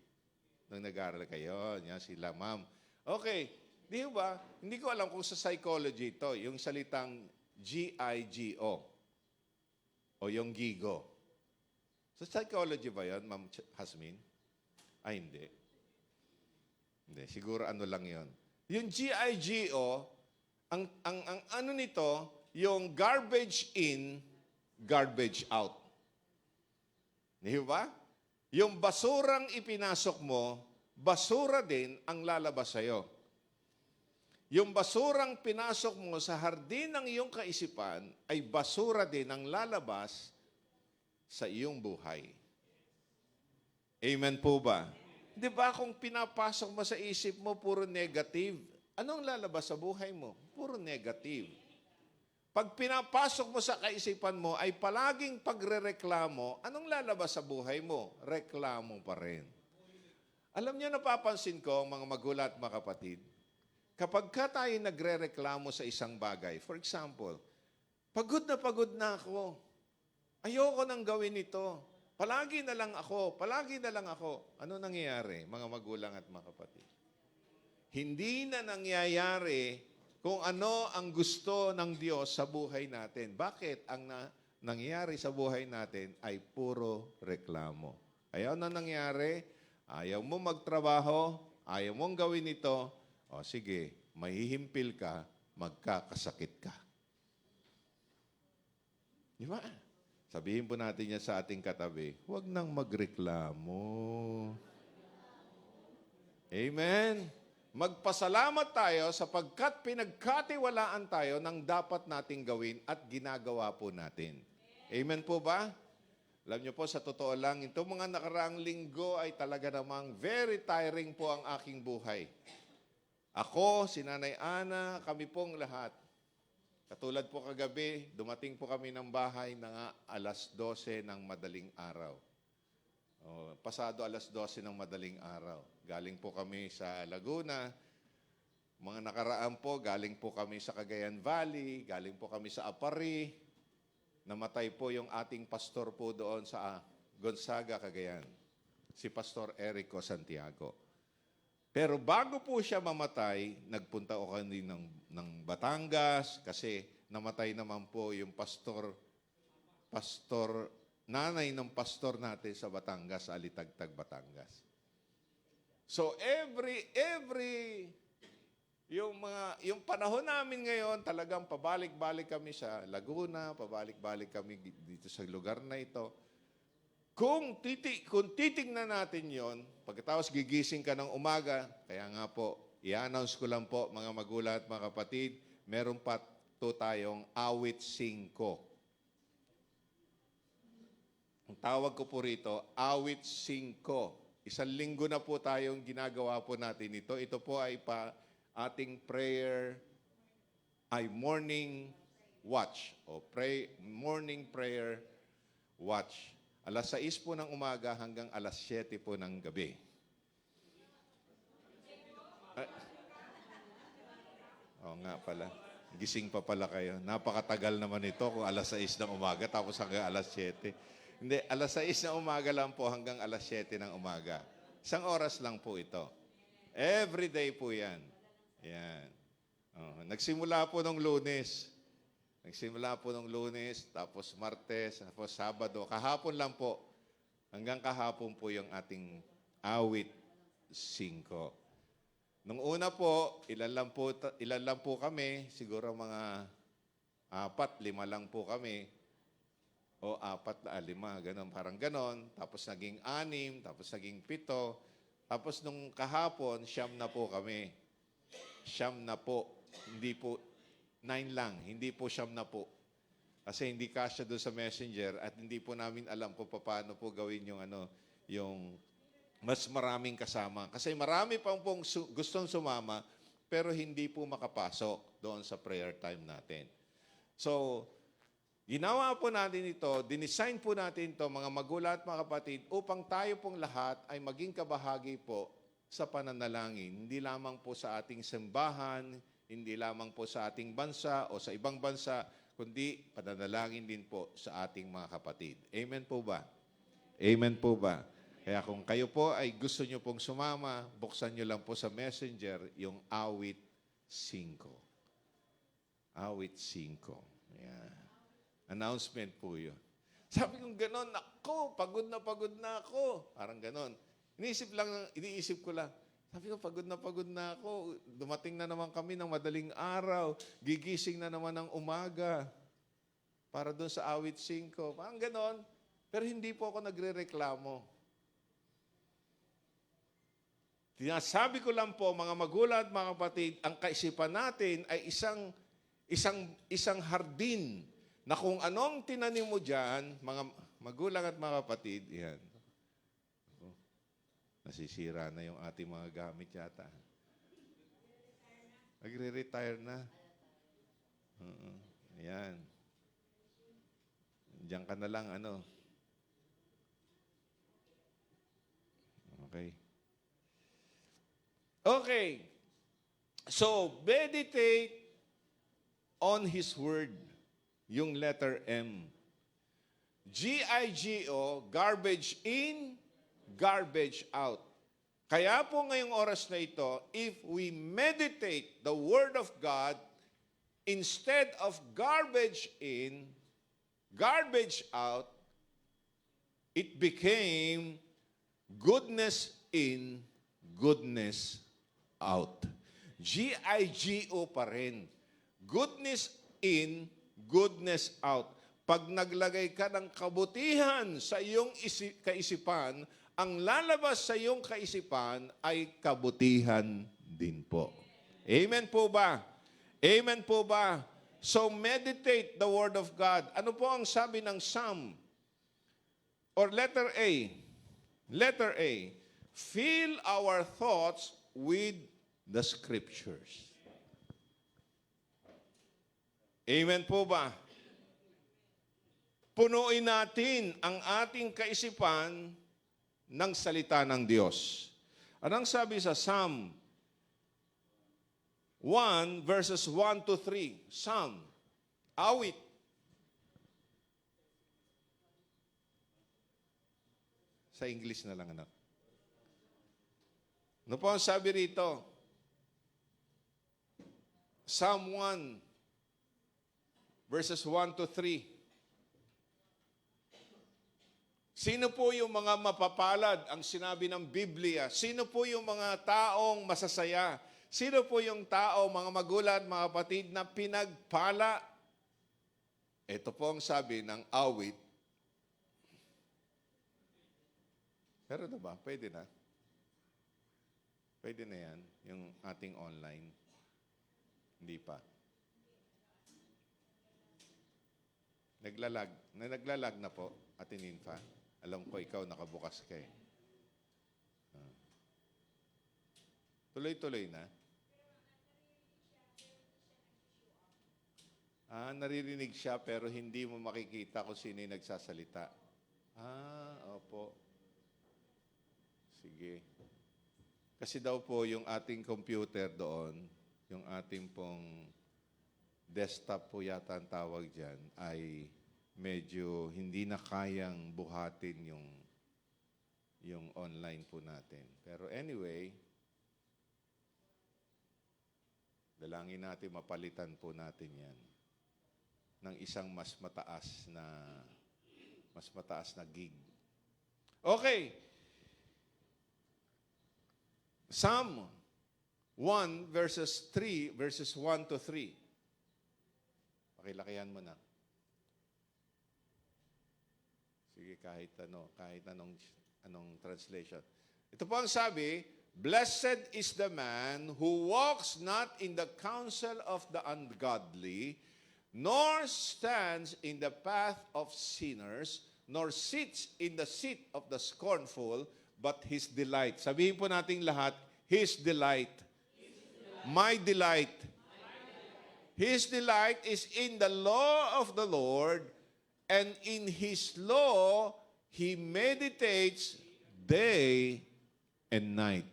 [SPEAKER 5] nung nag-aaral kayo. Yan, sila, ma'am. Okay. Di ba? Hindi ko alam kung sa psychology ito, yung salitang G-I-G-O o yung gigo. Sa psychology ba yan, Ma'am Hasmin? Ay, hindi. Hindi, siguro ano lang yon. Yung G-I-G-O, ang ano nito, yung garbage in, garbage out. Di ba? Yung basurang ipinasok mo, basura din ang lalabas sa'yo. Yung basurang pinasok mo sa hardin ng iyong kaisipan ay basura din ang lalabas sa iyong buhay. Amen po ba? Di ba kung pinapasok mo sa isip mo puro negative, anong lalabas sa buhay mo? Puro negative. Pag pinapasok mo sa kaisipan mo ay palaging pagrereklamo, anong lalabas sa buhay mo? Reklamo pa rin. Alam niyo, napapansin ko, mga magulat, mga kapatid, kapag ka tayo nagre-reklamo sa isang bagay, for example, pagod na ako. Ayoko nang gawin ito. Palagi na lang ako. Ano nangyayari, mga magulang at mga kapatid? Hindi na nangyayari kung ano ang gusto ng Diyos sa buhay natin. Bakit? Ang nangyayari sa buhay natin ay puro reklamo. Ayaw na nangyari, ayaw mo magtrabaho, ayaw mong gawin ito, o sige, mahihimpil ka, magkakasakit ka. Di ba? Sabihin po natin yan sa ating katabi, huwag nang magreklamo. Amen? Magpasalamat tayo sapagkat pinagkatiwalaan tayo ng dapat nating gawin at ginagawa po natin. Amen po ba? Alam niyo po, sa totoo lang, itong mga nakaraang linggo ay talaga namang very tiring po ang aking buhay. Ako, si Nanay Ana, kami pong lahat. Katulad po kagabi, dumating po kami ng bahay na alas 12 ng madaling araw. Pasado alas 12 ng madaling araw. Galing po kami sa Laguna. Mga nakaraan po, galing po kami sa Cagayan Valley, galing po kami sa Apari. Namatay po yung ating pastor po doon sa Gonzaga, Cagayan. Si Pastor Erico Santiago. Pero bago po siya mamatay, nagpunta ako kanina ng Batangas kasi namatay naman po yung nanay ng pastor natin sa Batangas, sa Alitagtag, Batangas. So yung panahon namin ngayon, talagang pabalik-balik kami sa Laguna, pabalik-balik kami dito sa lugar na ito. Kung titignan natin yon, pagkatapos gigising ka ng umaga, kaya nga po, i-announce ko lang po, mga magulang at mga kapatid, meron pa to tayong awit 5. Ang tawag ko po rito, awit 5. 1 linggo na po tayong ginagawa po natin ito. Ito po ay ating morning watch o morning prayer watch. Alas 6 po ng umaga hanggang alas 7 po ng gabi. Oo nga pala. Gising pa pala kayo. Napakatagal naman ito kung alas 6 ng umaga tapos hanggang alas 7. Hindi, alas 6 ng umaga lang po hanggang alas 7 ng umaga. 1 oras lang po ito. Every day po yan. Yan. Nagsimula po nung Lunes. Tapos Martes, tapos Sabado. Kahapon lang po. Hanggang kahapon po yung ating awit 5. Nung una po, ilan lang po kami, siguro mga 4, 5 lang po kami. O 4 na 5, ganun, parang ganon. Tapos naging 6, tapos naging 7. Tapos nung kahapon, 9 na po kami. 9 na po. Hindi po 9 lang, hindi po 9 na po. Kasi hindi kasya doon sa messenger at hindi po namin alam kung paano po gawin yung mas maraming kasama. Kasi marami pang pong gustong sumama pero hindi po makapasok doon sa prayer time natin. So, ginawa po natin ito, dinesign po natin ito, mga magulang at mga kapatid, upang tayo pong lahat ay maging kabahagi po sa pananalangin. Hindi lamang po sa ating simbahan, hindi lamang po sa ating bansa o sa ibang bansa, kundi pananalangin din po sa ating mga kapatid. Amen po ba? Amen po ba? Kaya kung kayo po ay gusto nyo pong sumama, buksan nyo lang po sa Messenger yung awit 5. Awit 5. Ayan. Announcement po yun. Sabi kong gano'n, ako, pagod na ako. Parang gano'n. Iniisip ko lang, sabi ko, pagod na ako. Dumating na naman kami ng madaling araw. Gigising na naman ng umaga. Para doon sa awit 5. Parang gano'n. Pero hindi po ako nagre-reklamo. Sinasabi ko lang po, mga magulang at mga kapatid, ang kaisipan natin ay isang hardin na kung anong tinanim mo dyan, mga magulang at mga kapatid, yan. Nasisira na yung ating mga gamit yata. Nagre-retire na. Yan. Diyan ka na lang, Okay. Okay. So, meditate on His Word. Yung letter M. G-I-G-O, garbage in, garbage out. Kaya po ngayong oras na ito, if we meditate the Word of God, instead of garbage in, garbage out, it became goodness in, goodness out. G-I-G-O pa rin. Goodness in, goodness out. Pag naglagay ka ng kabutihan sa iyong kaisipan, ang lalabas sa iyong kaisipan ay kabutihan din po. Amen po ba? Amen po ba? So meditate the Word of God. Ano po ang sabi ng Psalm? Or letter A. Letter A. Fill our thoughts with the Scriptures. Amen po ba? Punuin natin ang ating kaisipan ng salita ng Diyos. Anong sabi sa Psalm 1 verses 1 to 3? Psalm, awit. Sa English na lang, anak. Ano po ang sabi rito? Psalm 1 verses 1 to 3. Sino po yung mga mapapalad ang sinabi ng Biblia? Sino po yung mga taong masasaya? Sino po yung tao, mga magulang, mga kapatid na pinagpala? Ito po ang sabi ng awit. Pero na ba? Pwede na. Pwede na yan, yung ating online. Hindi pa. Naglalag na po, Ate Ninfa. Alam ko ikaw nakabukas ka eh. Tuloy-tuloy na. Naririnig siya pero hindi mo makikita kung sino yung nagsasalita. Opo. Sige. Kasi daw po yung ating computer doon, yung ating pong desktop po yata ang tawag dyan, ay medyo hindi na kayang buhatin yung online po natin. Pero anyway, dalangin natin mapalitan po natin yan ng isang mas mataas na gig. Okay. Psalm 1 verses 3 verses 1 to 3. Pakilakihan mo na. Sige, kahit anong translation. Ito po ang sabi, Blessed is the man who walks not in the counsel of the ungodly, nor stands in the path of sinners, nor sits in the seat of the scornful, but his delight. Sabihin po nating lahat, his delight. My delight His delight is in the law of the Lord, and in His law he meditates day and night.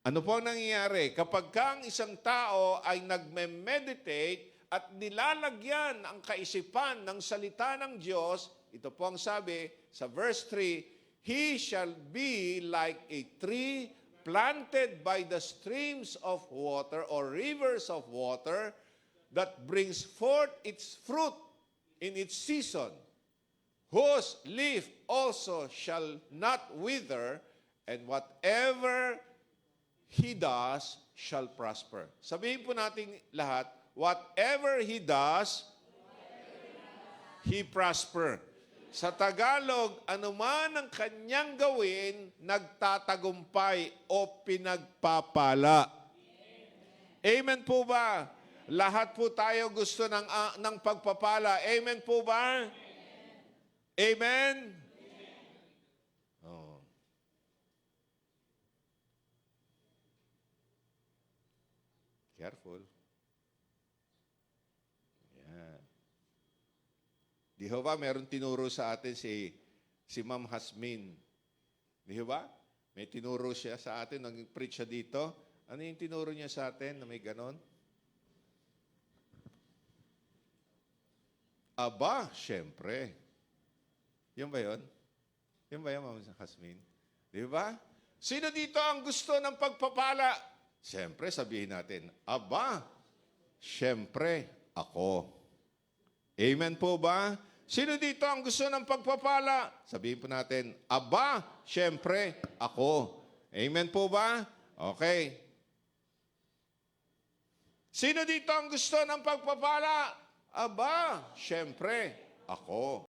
[SPEAKER 5] Ano po ang nangyayari? Kapag ang isang tao ay nagme-meditate at nilalagyan ang kaisipan ng salita ng Diyos, ito po ang sabi sa verse 3, he shall be like a tree planted by the streams of water or rivers of water that brings forth its fruit in its season, whose leaf also shall not wither, and whatever he does shall prosper. Sabihin po natin lahat, whatever he does, he prosper. Sa Tagalog, anuman ang kanyang gawin, nagtatagumpay o pinagpapala. Amen po ba? Lahat po tayo gusto ng pagpapala. Amen po ba? Amen? Oh. Careful. Yan. Di ho ba meron tinuro sa atin si Ma'am Hasmin? Di ho ba? May tinuro siya sa atin, nag-preach siya dito. Ano yung tinuro niya sa atin na may ganon? Aba, syempre. Yun ba yun? Yun ba yun, Ma'am Hasmin? Di ba? Sino dito ang gusto ng pagpapala? Siyempre, sabihin natin, aba, syempre, ako. Amen po ba? Sino dito ang gusto ng pagpapala? Sabihin po natin, aba, syempre, ako. Amen po ba? Okay. Sino dito ang gusto ng pagpapala? Aba, syempre, ako.